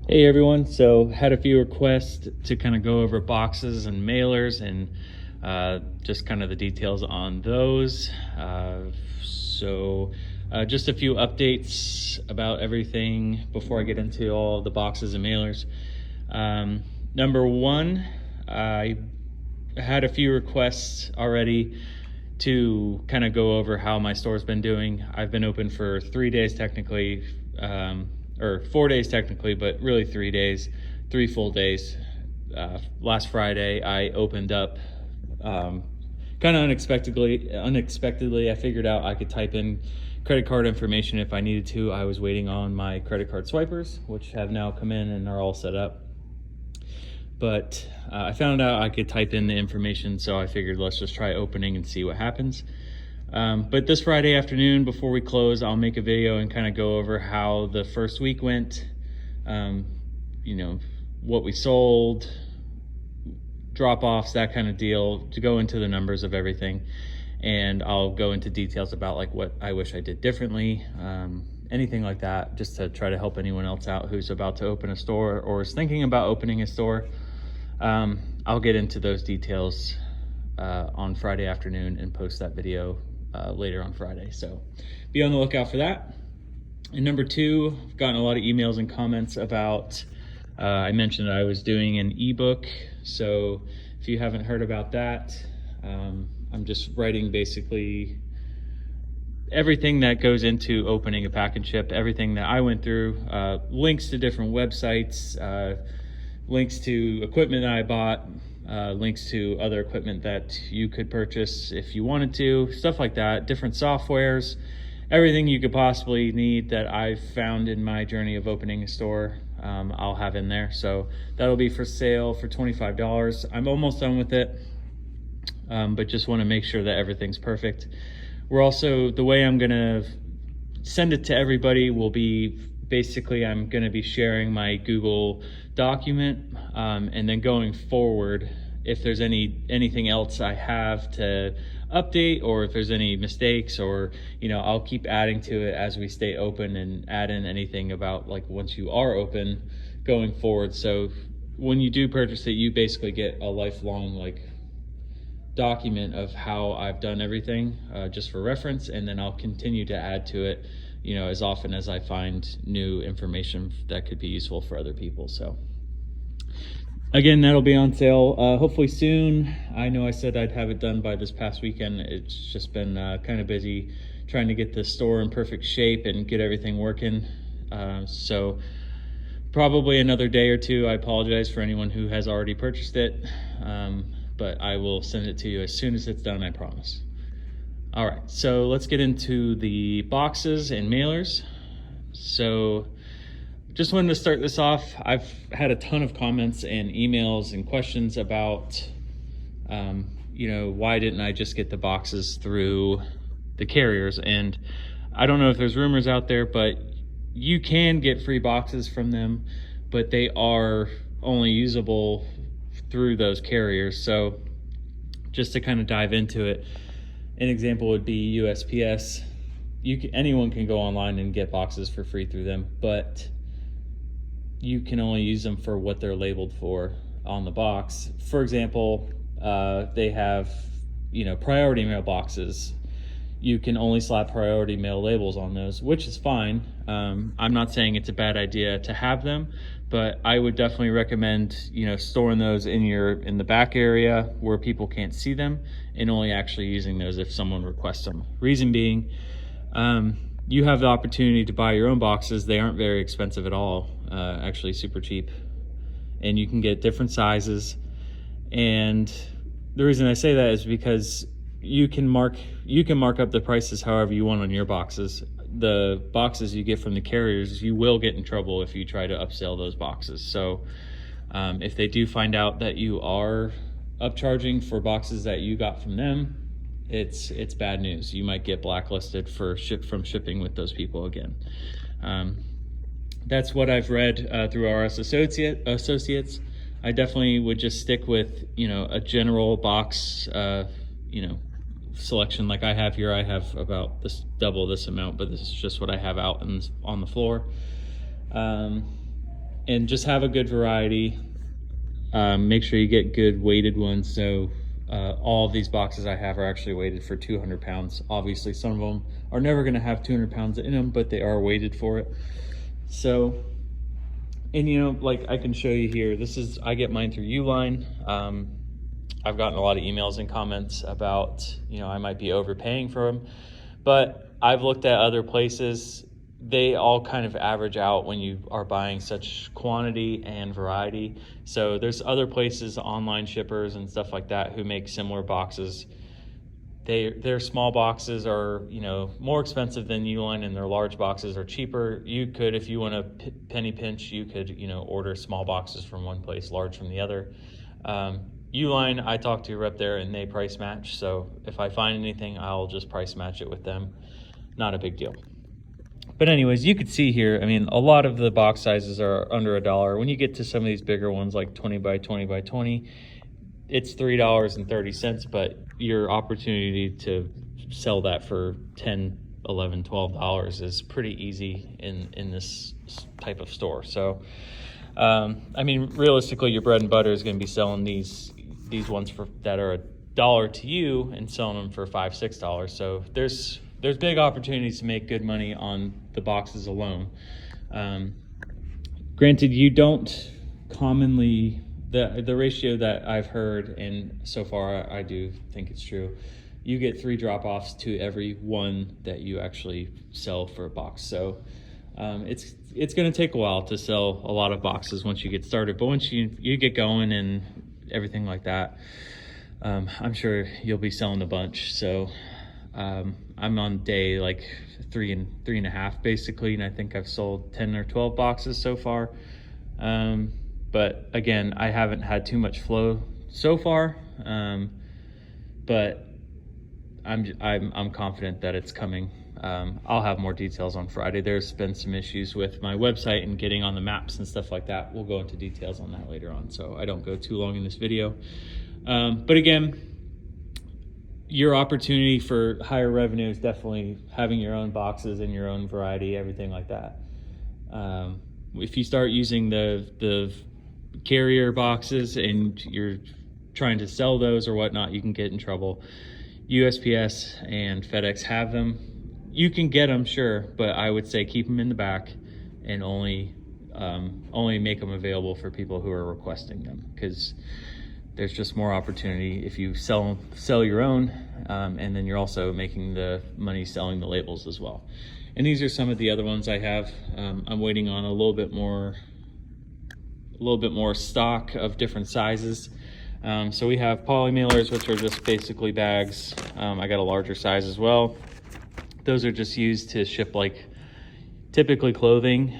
Hey everyone, so had a few requests to kind of go over boxes and mailers and just kind of the details on those. Just a few updates about everything before I get into all the boxes and mailers. Number one, I had a few requests already to kind of go over how my store's been doing. I've been open for 3 days technically, or 4 days technically, but really 3 days, 3 full days. Last Friday I opened up kind of unexpectedly. I figured out I could type in credit card information if I needed to. I was waiting on my credit card swipers, which have now come in and are all set up. But I found out I could type in the information, so I figured let's just try opening and see what happens. But this Friday afternoon, before we close, I'll make a video and kind of go over how the first week went, what we sold, drop-offs, that kind of deal, to go into the numbers of everything. And I'll go into details about like what I wish I did differently, anything like that, just to try to help anyone else out who's about to open a store or is thinking about opening a store. I'll get into those details on Friday afternoon and post that video later on Friday. So be on the lookout for that. And number two, I've gotten a lot of emails and comments about, I mentioned I was doing an ebook. So if you haven't heard about that, I'm just writing basically everything that goes into opening a pack and ship, everything that I went through, links to different websites, links to equipment that I bought, links to other equipment that you could purchase if you wanted to, stuff like that, different softwares, everything you could possibly need that I've found in my journey of opening a store, I'll have in there. So that'll be for sale for $25. I'm almost done with it, but just want to make sure that everything's perfect. We're also, the way I'm gonna send it to everybody will be basically I'm going to be sharing my Google document, and then going forward, if there's anything else I have to update, or if there's any mistakes, or I'll keep adding to it as we stay open and add in anything about like once you are open going forward. So when you do purchase it, you basically get a lifelong like document of how I've done everything, just for reference, and then I'll continue to add to it as often as I find new information that could be useful for other people. So again, that'll be on sale hopefully soon. I know I said I'd have it done by this past weekend. It's just been kind of busy trying to get the store in perfect shape and get everything working. So probably another day or two. I apologize for anyone who has already purchased it, but I will send it to you as soon as it's done, I promise. All right, so let's get into the boxes and mailers. So just wanted to start this off. I've had a ton of comments and emails and questions about, why didn't I just get the boxes through the carriers? And I don't know if there's rumors out there, but you can get free boxes from them, but they are only usable through those carriers. So just to kind of dive into it, an example would be USPS. Anyone can go online and get boxes for free through them, but you can only use them for what they're labeled for on the box. For example, they have, priority mail boxes. You can only slap priority mail labels on those, which is fine. I'm not saying it's a bad idea to have them, but I would definitely recommend, storing those in the back area where people can't see them, and only actually using those if someone requests them. Reason being, you have the opportunity to buy your own boxes. They aren't very expensive at all, actually super cheap, and you can get different sizes. And the reason I say that is because you can mark up the prices however you want on your boxes. The boxes you get from the carriers, you will get in trouble if you try to upsell those boxes. So if they do find out that you are upcharging for boxes that you got from them, it's bad news. You might get blacklisted from shipping with those people again. That's what I've read through RS Associates. I definitely would just stick with a general box selection like I have here. I have about double this amount, but this is just what I have out on the floor. and just have a good variety. Make sure you get good weighted ones. So all of these boxes I have are actually weighted for 200 pounds. Obviously, some of them are never going to have 200 pounds in them, but they are weighted for it. So, and you know, like I can show you here, I get mine through Uline. I've gotten a lot of emails and comments about, you know, I might be overpaying for them, but I've looked at other places. They all kind of average out when you are buying such quantity and variety. So there's other places, online shippers and stuff like that, who make similar boxes. Their small boxes are, you know, more expensive than Uline, and their large boxes are cheaper. You could, if you want to penny pinch, you could, you know, order small boxes from one place, large from the other. Uline, I talked to a rep there and they price match. So if I find anything, I'll just price match it with them. Not a big deal. But anyways, you could see here, I mean, a lot of the box sizes are under $1. When you get to some of these bigger ones, like 20 by 20 by 20, it's $3.30, but your opportunity to sell that for $10, $11, $12 is pretty easy in this type of store. So, I mean, realistically, your bread and butter is going to be selling these ones that are $1 to you and selling them for $5, $6. So there's big opportunities to make good money on the boxes alone. Granted, you don't commonly, the ratio that I've heard, and so far I do think it's true, you get 3 drop-offs to every one that you actually sell for a box. So it's going to take a while to sell a lot of boxes once you get started, but once you get going and everything like that, I'm sure you'll be selling a bunch. So I'm on day like 3 and 3.5 basically, and I think I've sold 10 or 12 boxes so far. But again, I haven't had too much flow so far, but I'm confident that it's coming. I'll have more details on Friday. There's been some issues with my website and getting on the maps and stuff like that. We'll go into details on that later on, so I don't go too long in this video. But again, your opportunity for higher revenue is definitely having your own boxes and your own variety, everything like that. If you start using the carrier boxes and you're trying to sell those or whatnot, you can get in trouble. USPS and FedEx have them. You can get them, sure, but I would say keep them in the back and only make them available for people who are requesting them, because there's just more opportunity if you sell your own, and then you're also making the money selling the labels as well. And these are some of the other ones I have. I'm waiting on a little bit more stock of different sizes. So we have poly mailers, which are just basically bags. I got a larger size as well. Those are just used to ship like typically clothing,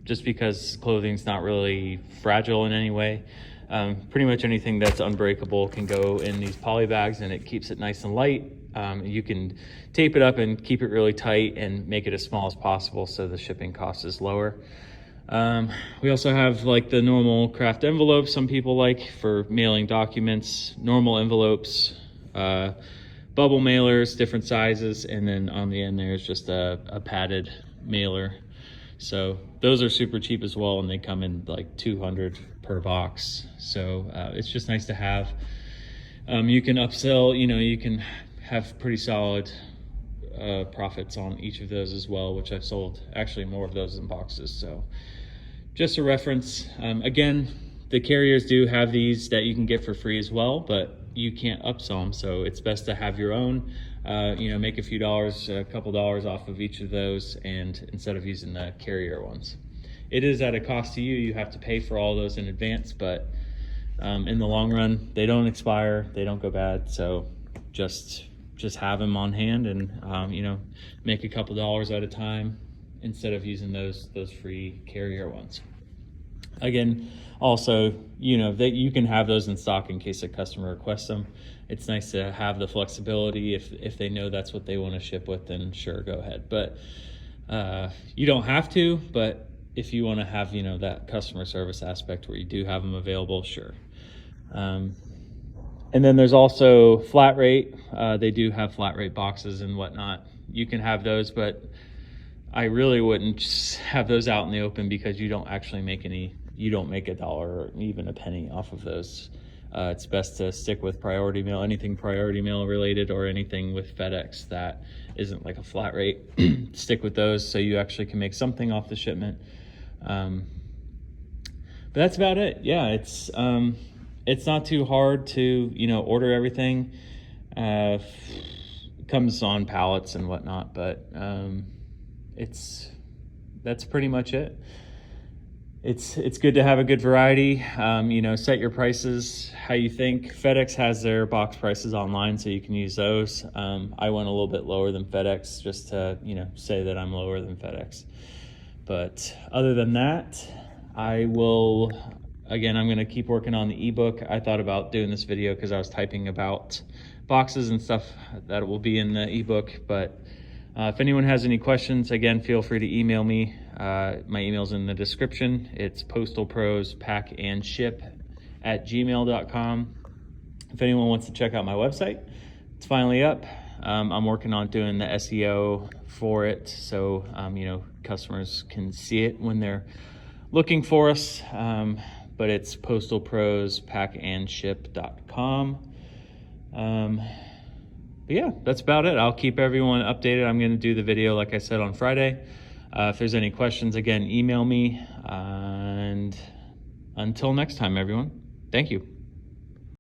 just because clothing's not really fragile in any way. Pretty much anything that's unbreakable can go in these poly bags, and it keeps it nice and light. You can tape it up and keep it really tight and make it as small as possible so the shipping cost is lower. We also have like the normal craft envelopes some people like for mailing documents, normal envelopes, bubble mailers, different sizes, and then on the end there's just a padded mailer. So those are super cheap as well, and they come in like 200 per box. So it's just nice to have. You can upsell, you can have pretty solid profits on each of those as well, which I've sold actually more of those in boxes. So just a reference. Again, the carriers do have these that you can get for free as well, but you can't upsell them. So it's best to have your own, make a few dollars, a couple dollars off of each of those, and instead of using the carrier ones. It is at a cost to you. You have to pay for all those in advance, but in the long run, they don't expire, they don't go bad. So just have them on hand and, make a couple dollars at a time instead of using those free carrier ones. Again, also, that you can have those in stock in case a customer requests them. It's nice to have the flexibility. If they know that's what they want to ship with, then sure, go ahead. But you don't have to, but if you want to have, that customer service aspect where you do have them available, sure. And then there's also flat rate. They do have flat rate boxes and whatnot. You can have those, but I really wouldn't just have those out in the open, because you don't actually make you don't make $1 or even a penny off of those. It's best to stick with priority mail, anything priority mail related, or anything with FedEx that isn't like a flat rate. Stick with those so you actually can make something off the shipment. But that's about it. Yeah, it's not too hard to, order everything. Comes on pallets and whatnot, but that's pretty much it. It's good to have a good variety. Set your prices how you think. FedEx has their box prices online, so you can use those. I went a little bit lower than FedEx just to, say that I'm lower than FedEx. But other than that, I'm going to keep working on the ebook. I thought about doing this video because I was typing about boxes and stuff that will be in the ebook. But if anyone has any questions, again, feel free to email me. My email's in the description. It's postalprospackandship@gmail.com. If anyone wants to check out my website, it's finally up. I'm working on doing the SEO for it, so customers can see it when they're looking for us. But it's postalprospackandship.com. But yeah, that's about it. I'll keep everyone updated. I'm going to do the video, like I said, on Friday. If there's any questions, again, email me. And until next time, everyone, thank you.